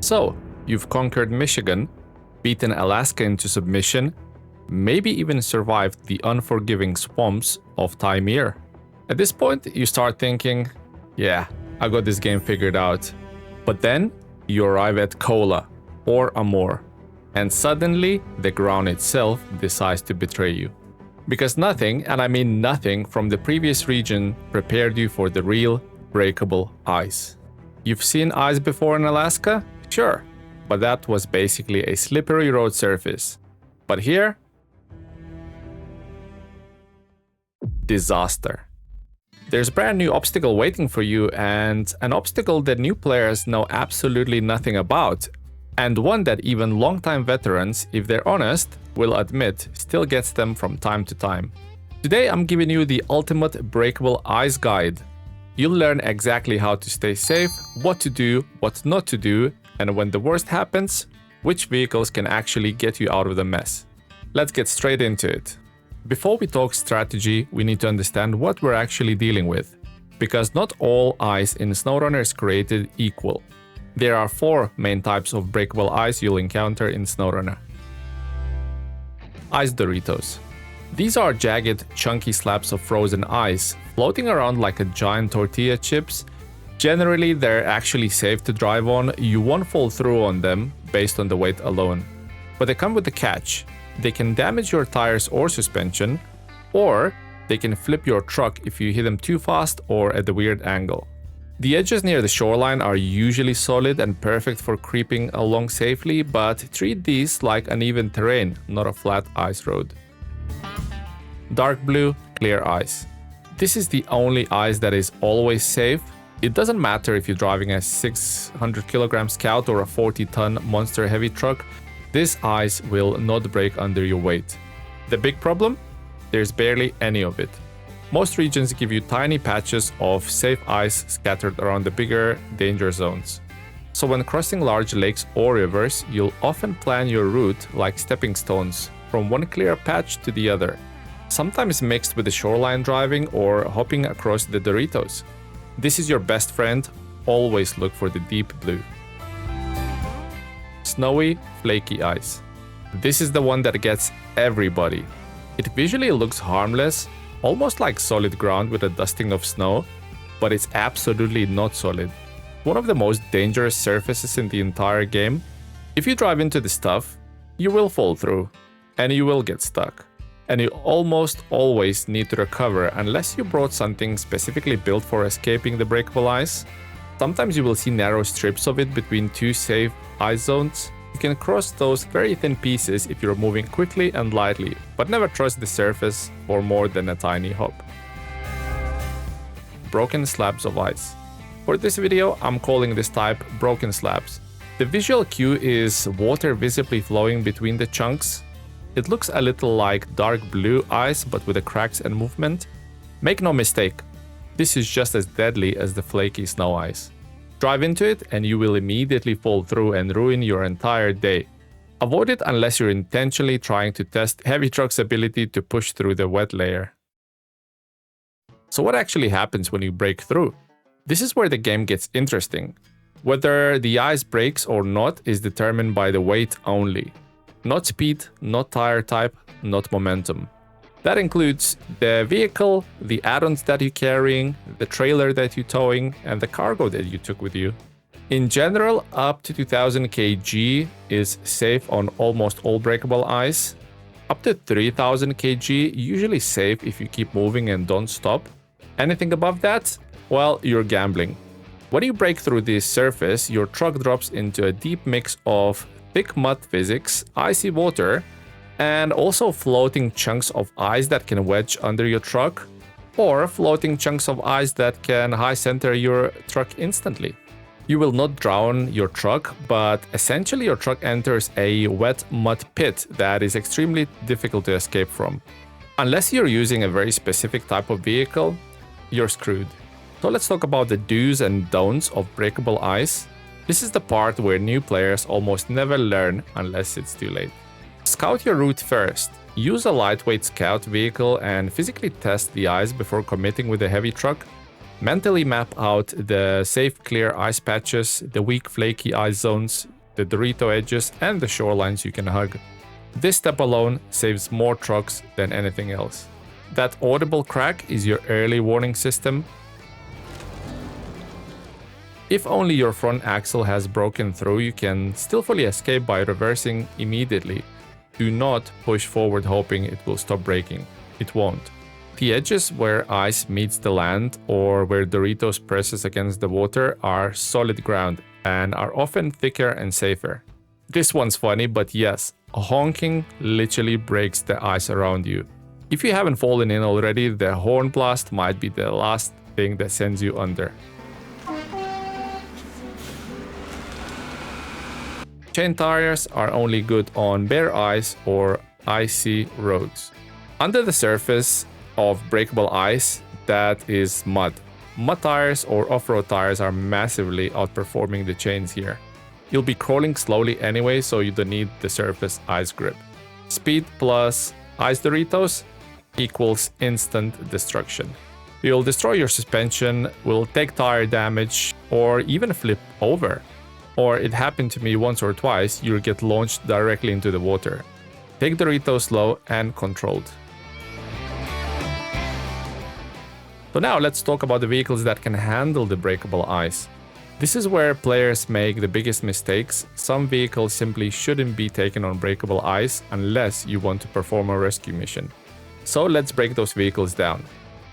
So, you've conquered Michigan, beaten Alaska into submission, maybe even survived the unforgiving swamps of Taimyr. At this point, you start thinking, yeah, I got this game figured out. But then, you arrive at Kola or Amur, and suddenly, the ground itself decides to betray you. Because nothing, and I mean nothing, from the previous region prepared you for the real, breakable ice. You've seen ice before in Alaska? Sure, but that was basically a slippery road surface. But here, disaster. There's a brand new obstacle waiting for you, and an obstacle that new players know absolutely nothing about, and one that even longtime veterans, if they're honest, will admit still gets them from time to time. Today I'm giving you the ultimate breakable ice guide. You'll learn exactly how to stay safe, what to do, what not to do, and when the worst happens, which vehicles can actually get you out of the mess. Let's get straight into it. Before we talk strategy, we need to understand what we're actually dealing with, because not all ice in SnowRunner is created equal. There are 4 main types of breakable ice you'll encounter in SnowRunner. Ice Doritos. These are jagged, chunky slabs of frozen ice, floating around like a giant tortilla chips. Generally, they're actually safe to drive on, you won't fall through on them based on the weight alone. But they come with a catch. They can damage your tires or suspension, or they can flip your truck if you hit them too fast or at a weird angle. The edges near the shoreline are usually solid and perfect for creeping along safely, but treat these like uneven terrain, not a flat ice road. Dark blue, clear ice. This is the only ice that is always safe. It doesn't matter if you're driving a 600 kg Scout or a 40-ton monster heavy truck, this ice will not break under your weight. The big problem? There's barely any of it. Most regions give you tiny patches of safe ice scattered around the bigger danger zones. So when crossing large lakes or rivers, you'll often plan your route like stepping stones, from one clear patch to the other, sometimes mixed with the shoreline driving or hopping across the Doritos. This is your best friend, always look for the deep blue. Snowy, flaky ice. This is the one that gets everybody. It visually looks harmless, almost like solid ground with a dusting of snow, but it's absolutely not solid. One of the most dangerous surfaces in the entire game. If you drive into the stuff, you will fall through, and you will get stuck. And you almost always need to recover unless you brought something specifically built for escaping the breakable ice. Sometimes you will see narrow strips of it between 2 safe ice zones. You can cross those very thin pieces if you're moving quickly and lightly, but never trust the surface for more than a tiny hop. Broken slabs of ice. For this video, I'm calling this type broken slabs. The visual cue is water visibly flowing between the chunks. It looks a little like dark blue ice, but with the cracks and movement. Make no mistake, this is just as deadly as the flaky snow ice. Drive into it and you will immediately fall through and ruin your entire day. Avoid it unless you're intentionally trying to test heavy truck's ability to push through the wet layer. So what actually happens when you break through? This is where the game gets interesting. Whether the ice breaks or not is determined by the weight only. Not speed, not tire type, not momentum. That includes the vehicle, the add-ons that you're carrying, the trailer that you're towing, and the cargo that you took with you. In general, up to 2000 kg is safe on almost all breakable ice. Up to 3000 kg usually safe if you keep moving and don't stop. Anything above that? Well, you're gambling. When you break through this surface, your truck drops into a deep mix of thick mud physics, icy water, and also floating chunks of ice that can wedge under your truck, or floating chunks of ice that can high center your truck instantly. You will not drown your truck, but essentially your truck enters a wet mud pit that is extremely difficult to escape from. Unless you're using a very specific type of vehicle, you're screwed. So let's talk about the do's and don'ts of breakable ice. This is the part where new players almost never learn unless it's too late. Scout your route first. Use a lightweight scout vehicle and physically test the ice before committing with a heavy truck. Mentally map out the safe clear ice patches, the weak flaky ice zones, the Dorito edges, and the shorelines you can hug. This step alone saves more trucks than anything else. That audible crack is your early warning system. If only your front axle has broken through, you can still fully escape by reversing immediately. Do not push forward hoping it will stop braking. It won't. The edges where ice meets the land or where Doritos presses against the water are solid ground and are often thicker and safer. This one's funny, but yes, honking literally breaks the ice around you. If you haven't fallen in already, the horn blast might be the last thing that sends you under. Chain tires are only good on bare ice or icy roads. Under the surface of breakable ice, that is mud. Mud tires or off-road tires are massively outperforming the chains here. You'll be crawling slowly anyway, so you don't need the surface ice grip. Speed plus ice Doritos equals instant destruction. You'll destroy your suspension, will take tire damage, or even flip over. Or it happened to me once or twice, you'll get launched directly into the water. Take Doritos slow and controlled. So now let's talk about the vehicles that can handle the breakable ice. This is where players make the biggest mistakes. Some vehicles simply shouldn't be taken on breakable ice unless you want to perform a rescue mission. So let's break those vehicles down.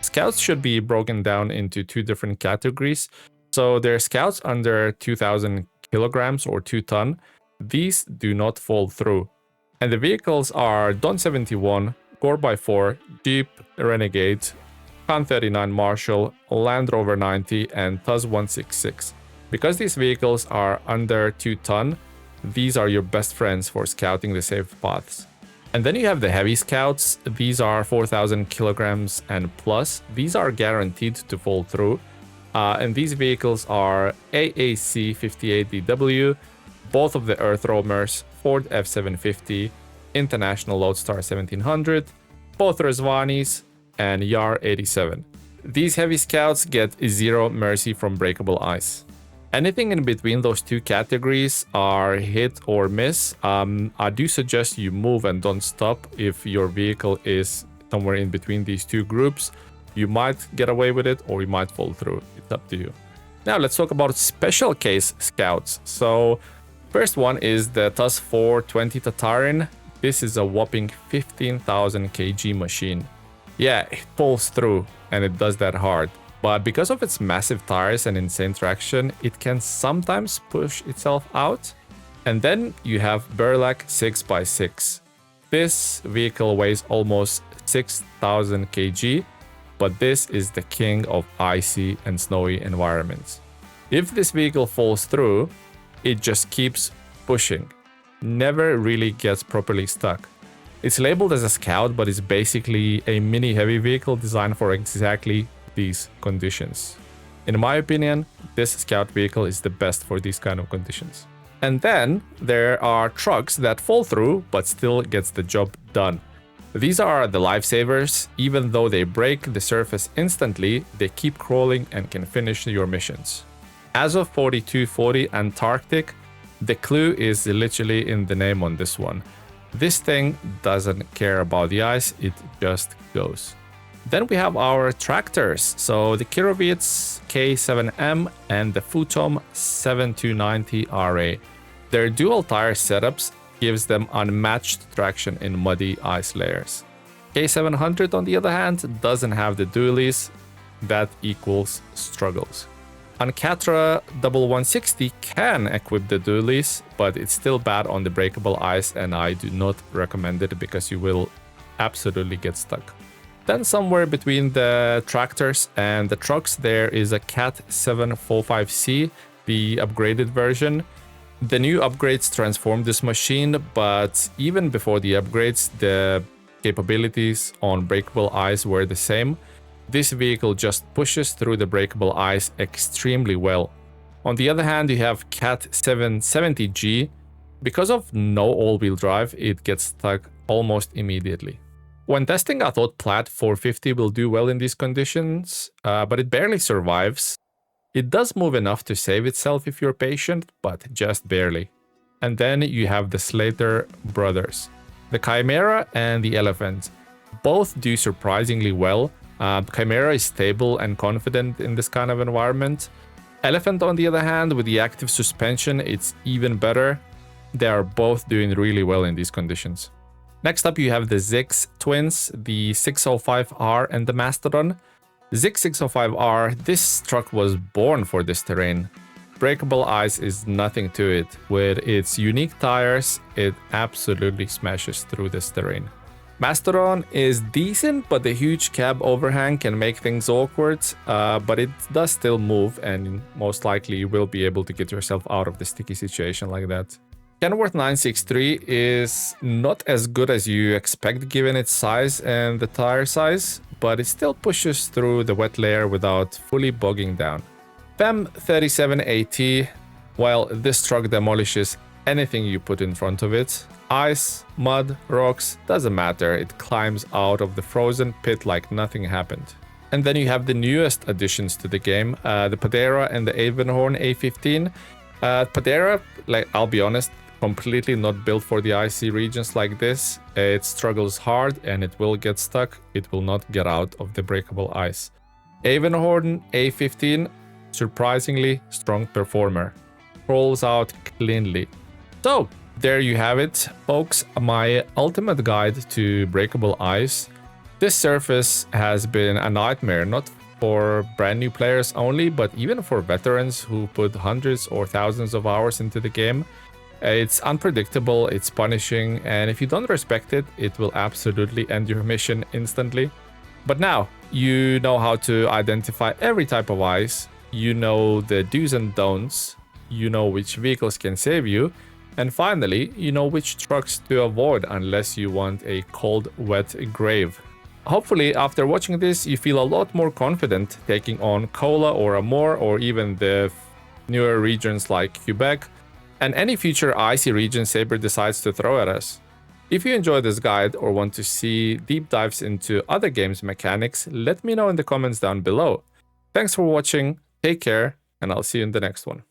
Scouts should be broken down into two different categories. So there are scouts under 2,000 kilograms or 2 ton. These do not fall through. And the vehicles are Don 71, Gore by 4, Jeep Renegade, Khan 39 Marshall, Land Rover 90, and Tuz 166. Because these vehicles are under 2 ton, these are your best friends for scouting the safe paths. And then you have the heavy scouts. These are 4,000 kilograms and plus. These are guaranteed to fall through. And these vehicles are AAC 58DW, both of the Earth Roamers, Ford F750, International Lodestar 1700, both Rezvanis, and Yar 87. These heavy scouts get zero mercy from breakable ice. Anything in between those two categories are hit or miss. I do suggest you move and don't stop if your vehicle is somewhere in between these two groups. You might get away with it or you might fall through. It's up to you. Now let's talk about special case scouts. So first one is the TUS 420 Tatarin. This is a whopping 15,000 kg machine. Yeah, it pulls through and it does that hard. But because of its massive tires and insane traction, it can sometimes push itself out. And then you have Burlak 6x6. This vehicle weighs almost 6,000 kg, but this is the king of icy and snowy environments. If this vehicle falls through, it just keeps pushing, never really gets properly stuck. It's labeled as a scout, but it's basically a mini heavy vehicle designed for exactly these conditions. In my opinion, this scout vehicle is the best for these kind of conditions. And then there are trucks that fall through but still gets the job done. These are the lifesavers. Even though they break the surface instantly, they keep crawling and can finish your missions. As of 4240 Antarctic, the clue is literally in the name on this one. This thing doesn't care about the ice, it just goes. Then we have our tractors. So the Kirovits K7M and the Futom 7290 RA. Their dual tire setups gives them unmatched traction in muddy ice layers. K700 on the other hand doesn't have the dualies. That equals struggles. Ancatra 1160 can equip the dualies, but it's still bad on the breakable ice and I do not recommend it because you will absolutely get stuck. Then somewhere between the tractors and the trucks there is a Cat 745C, the upgraded version. The new upgrades transformed this machine, but even before the upgrades, the capabilities on breakable ice were the same. This vehicle just pushes through the breakable ice extremely well. On the other hand, you have Cat 770G. Because of no all-wheel drive, it gets stuck almost immediately. When testing, I thought Plat 450 will do well in these conditions, but it barely survives. It does move enough to save itself if you're patient, but just barely. And then you have the Slater brothers, the Chimera and the Elephant. Both do surprisingly well. Chimera is stable and confident in this kind of environment. Elephant, on the other hand, with the active suspension, it's even better. They are both doing really well in these conditions. Next up, you have the Zikz twins, the 605R and the Mastodon. Zikz 605R, this truck was born for this terrain. Breakable ice is nothing to it. With its unique tires, it absolutely smashes through this terrain. Mastodon is decent, but the huge cab overhang can make things awkward, but it does still move, and most likely you will be able to get yourself out of the sticky situation like that. Kenworth 963 is not as good as you expect given its size and the tire size, but it still pushes through the wet layer without fully bogging down. Fem 37AT, well, this truck demolishes anything you put in front of it. Ice, mud, rocks, doesn't matter, it climbs out of the frozen pit like nothing happened. And then you have the newest additions to the game, the Padera and the Avenhorn A15. Padera, like, I'll be honest, completely not built for the icy regions like this. It struggles hard and it will get stuck. It will not get out of the breakable ice. Avenhorn A15, surprisingly strong performer. Rolls out cleanly. So, there you have it, folks, my ultimate guide to breakable ice. This surface has been a nightmare, not for brand new players only, but even for veterans who put hundreds or thousands of hours into the game. It's unpredictable, it's punishing, and if you don't respect it, it will absolutely end your mission instantly. But now, you know how to identify every type of ice, you know the do's and don'ts, you know which vehicles can save you, and finally, you know which trucks to avoid unless you want a cold, wet grave. Hopefully, after watching this, you feel a lot more confident taking on Kola or Amur or even the newer regions like Quebec, and any future icy region Saber decides to throw at us. If you enjoyed this guide or want to see deep dives into other games mechanics, let me know in the comments down below. Thanks for watching, take care, and I'll see you in the next one.